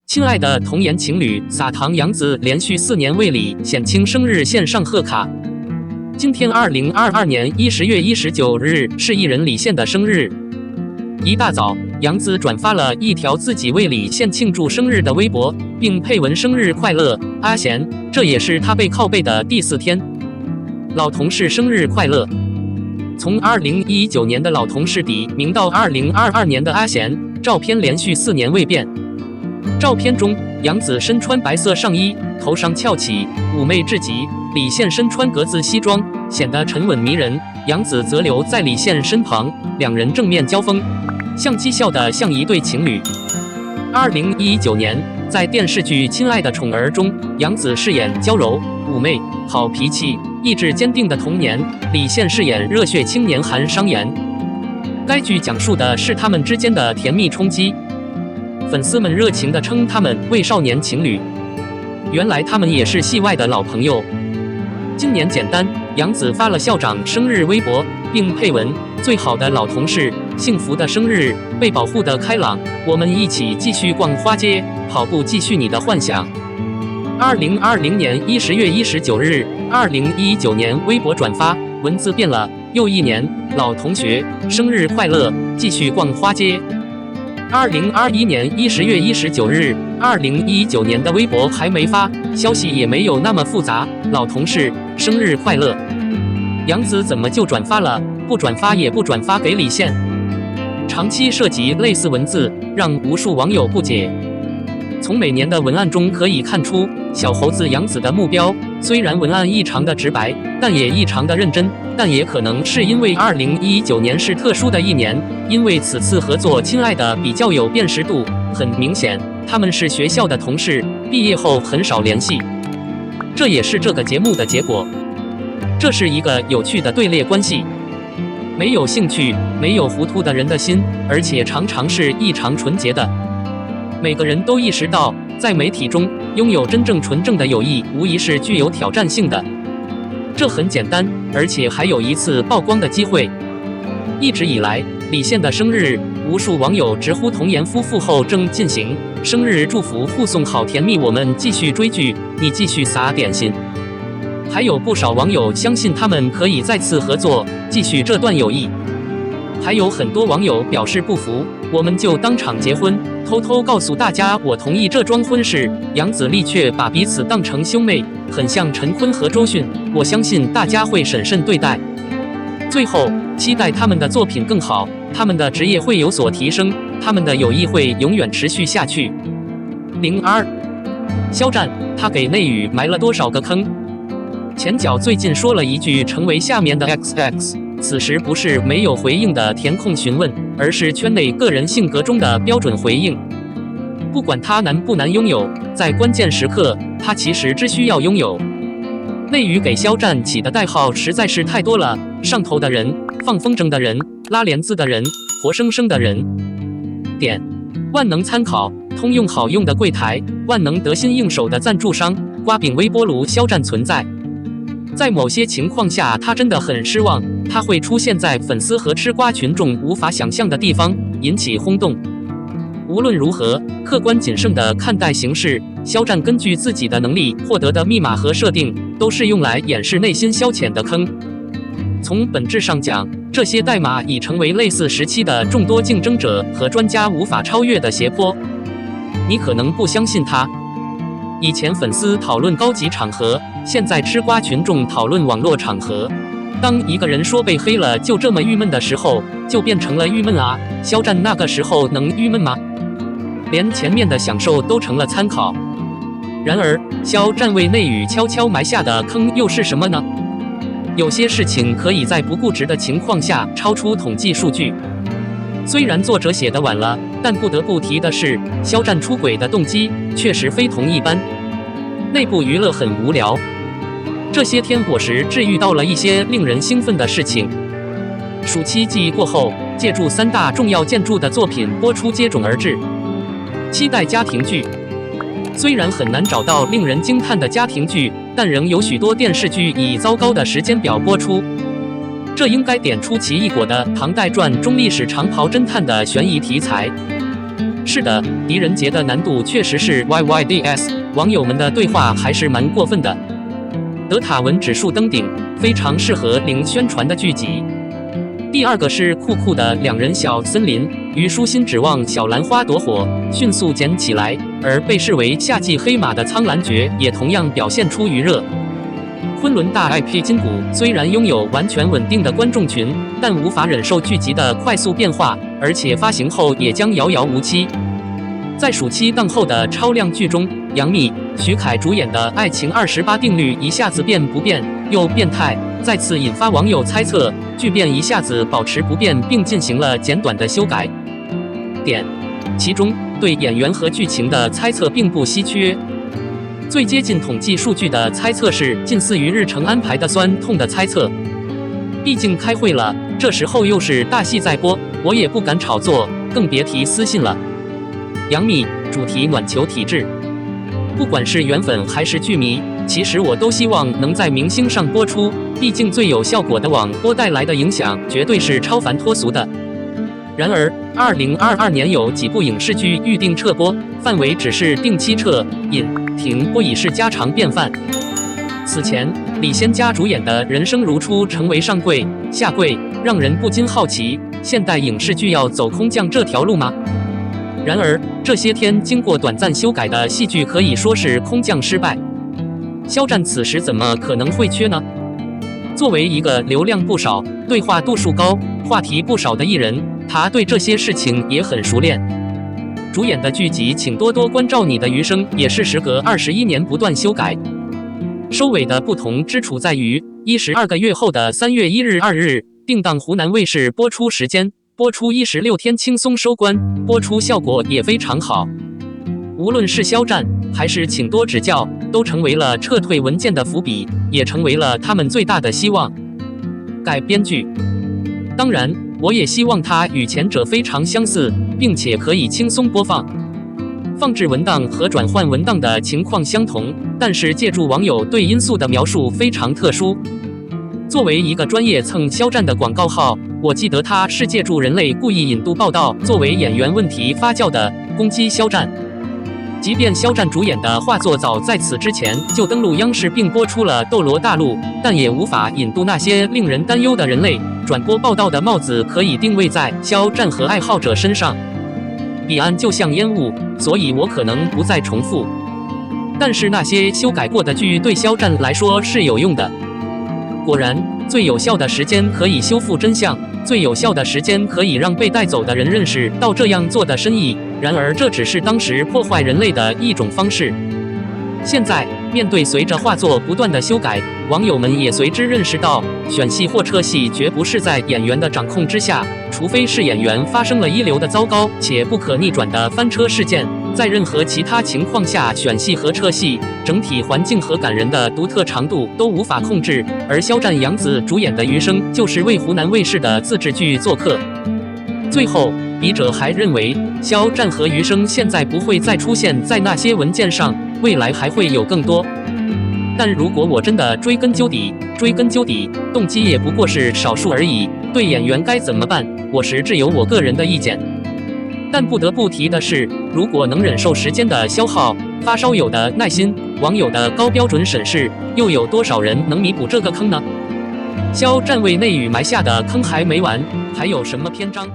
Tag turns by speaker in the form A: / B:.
A: 亲爱的童颜情侣撒糖杨紫连续4年为李显清生日线上贺卡。今天2022年10月19日是艺人李现的生日。一大早，杨紫转发了一条自己为李现庆祝生日的微博，并配文生日快乐，阿贤。这也是他被拷贝的第4天。老同事生日快乐。从2019年的老同事底名到2022年的阿贤，照片连续4年未变。照片中，杨紫身穿白色上衣，头上翘起，妩媚至极；李现身穿格子西装，显得沉稳迷人。杨紫则留在李现身旁，两人正面交锋，相机笑得像一对情侣。2019年，在电视剧《亲爱的宠儿》中，杨紫饰演娇柔、妩媚、好脾气、意志坚定的童年，李现饰演热血青年韩商言。该剧讲述的是他们之间的甜蜜冲击。粉丝们热情地称他们为少年情侣，原来他们也是戏外的老朋友。今年简单，杨紫发了校长生日微博，并配文：最好的老同事，幸福的生日，被保护的开朗，我们一起继续逛花街，跑步继续你的幻想。2020年10月19日，2019年微博转发，文字变了，又1年，老同学，生日快乐，继续逛花街。2021年10月19日，2019年的微博还没发，消息也没有那么复杂。老同事，生日快乐！杨紫怎么就转发了？不转发也不转发给李现。长期涉及类似文字，让无数网友不解。从每年的文案中可以看出，小猴子杨紫的目标虽然文案异常的直白，但也异常的认真。但也可能是因为2019年是特殊的1年，因为此次合作《亲爱的》比较有辨识度，很明显他们是学校的同事，毕业后很少联系，这也是这个节目的结果。这是一个有趣的队列关系，没有兴趣，没有糊涂的人的心，而且常常是异常纯洁的。每个人都意识到，在媒体中拥有真正纯正的友谊，无疑是具有挑战性的。这很简单，而且还有一次曝光的机会。一直以来，李现的生日，无数网友直呼童颜夫妇后正进行，生日祝福互送好甜蜜，我们继续追剧，你继续撒点心。还有不少网友相信他们可以再次合作，继续这段友谊。还有很多网友表示不服，我们就当场结婚，偷偷告诉大家我同意这桩婚事。杨紫丽却把彼此当成兄妹，很像陈坤和周迅，我相信大家会审慎对待。最后，期待他们的作品更好，他们的职业会有所提升，他们的友谊会永远持续下去。02肖战，他给内娱埋了多少个坑？前脚最近说了一句成为下面的 XX， 此时不是没有回应的填空询问，而是圈内个人性格中的标准回应。不管他难不难拥有，在关键时刻，他其实只需要拥有。内娱给肖战起的代号实在是太多了，上头的人，放风筝的人，拉帘子的人，活生生的人。万能参考，通用好用的柜台，万能得心应手的赞助商，瓜饼微波炉肖战存在。在某些情况下，他真的很失望，他会出现在粉丝和吃瓜群众无法想象的地方，引起轰动。无论如何，客观谨慎地看待形势，肖战根据自己的能力获得的密码和设定，都是用来掩饰内心消遣的坑。从本质上讲，这些代码已成为类似时期的众多竞争者和专家无法超越的斜坡。你可能不相信他。以前粉丝讨论高级场合，现在吃瓜群众讨论网络场合。当一个人说被黑了就这么郁闷的时候，就变成了郁闷啊。肖战那个时候能郁闷吗？连前面的享受都成了参考。然而，肖战为内娱悄悄埋下的坑又是什么呢？有些事情可以在不固执的情况下超出统计数据。虽然作者写得晚了，但不得不提的是，肖战出轨的动机确实非同一般。内部娱乐很无聊。这些天伙食治遇到了一些令人兴奋的事情。暑期记忆过后，借助3大重要建筑的作品播出接踵而至。期待家庭剧。虽然很难找到令人惊叹的家庭剧，但仍有许多电视剧以糟糕的时间表播出。这应该点出奇异果的《唐代传》中历史长袍侦探的悬疑题材。是的，狄仁杰的难度确实是 YYDS， 网友们的对话还是蛮过分的。德塔文指数登顶，非常适合零宣传的剧集。第二个是酷酷的两人小森林，虞书欣指望小兰花夺火，迅速捡起来，而被视为夏季黑马的苍兰诀也同样表现出余热。昆仑大 IP 金谷虽然拥有完全稳定的观众群，但无法忍受剧集的快速变化，而且发行后也将遥遥无期。在暑期档后的超量剧中，杨幂、徐凯主演的《爱情28定律》一下子变不变又变态，再次引发网友猜测剧变一下子保持不变，并进行了简短的修改。其中对演员和剧情的猜测并不稀缺。最接近统计数据的猜测是近似于日程安排的酸痛的猜测。毕竟开会了，这时候又是大戏在播，我也不敢炒作，更别提私信了。杨幂主题暖球体质，不管是原粉还是剧迷，其实我都希望能在明星上播出，毕竟最有效果的网播带来的影响绝对是超凡脱俗的。然而2022年有几部影视剧预定撤播，范围只是定期撤、引、停播已是家常便饭。此前李仙家主演的《人生如初》成为上柜、下柜，让人不禁好奇，现代影视剧要走空降这条路吗？然而这些天经过短暂修改的戏剧可以说是空降失败。肖战此时怎么可能会缺呢？作为一个流量不少、对话度数高、话题不少的艺人，他对这些事情也很熟练。主演的剧集请多多关照你的余生，也是时隔21年不断修改。收尾的不同之处在于，12个月后的3月1日2日定档湖南卫视播出时间，播出16天轻松收官，播出效果也非常好。无论是肖战还是请多指教，都成为了撤退文件的伏笔，也成为了他们最大的希望。改编剧，当然我也希望它与前者非常相似，并且可以轻松播放。放置文档和转换文档的情况相同，但是借助网友对因素的描述非常特殊。作为一个专业蹭肖战的广告号，我记得他是借助人类故意引渡报道作为演员问题发酵的，攻击肖战。即便肖战主演的画作早在此之前就登陆央视并播出了《斗罗大陆》，但也无法引渡那些令人担忧的人类。转播报道的帽子可以定位在肖战和爱好者身上。彼岸就像烟雾，所以我可能不再重复。但是那些修改过的剧对肖战来说是有用的。果然，最有效的时间可以修复真相，最有效的时间可以让被带走的人认识到这样做的深意。然而，这只是当时破坏人类的一种方式。现在，面对随着画作不断的修改，网友们也随之认识到，选戏或撤戏绝不是在演员的掌控之下，除非是演员发生了一流的糟糕且不可逆转的翻车事件。在任何其他情况下，选戏和撤戏，整体环境和感人的独特长度都无法控制。而肖战、杨紫主演的《余生》就是为湖南卫视的自制剧做客。最后，笔者还认为，肖战和余生现在不会再出现在那些文件上，未来还会有更多。但如果我真的追根究底，动机也不过是少数而已。对演员该怎么办，我实质有我个人的意见。但不得不提的是，如果能忍受时间的消耗，发烧友的耐心，网友的高标准审视，又有多少人能弥补这个坑呢？肖战为内娱埋下的坑还没完，还有什么篇章？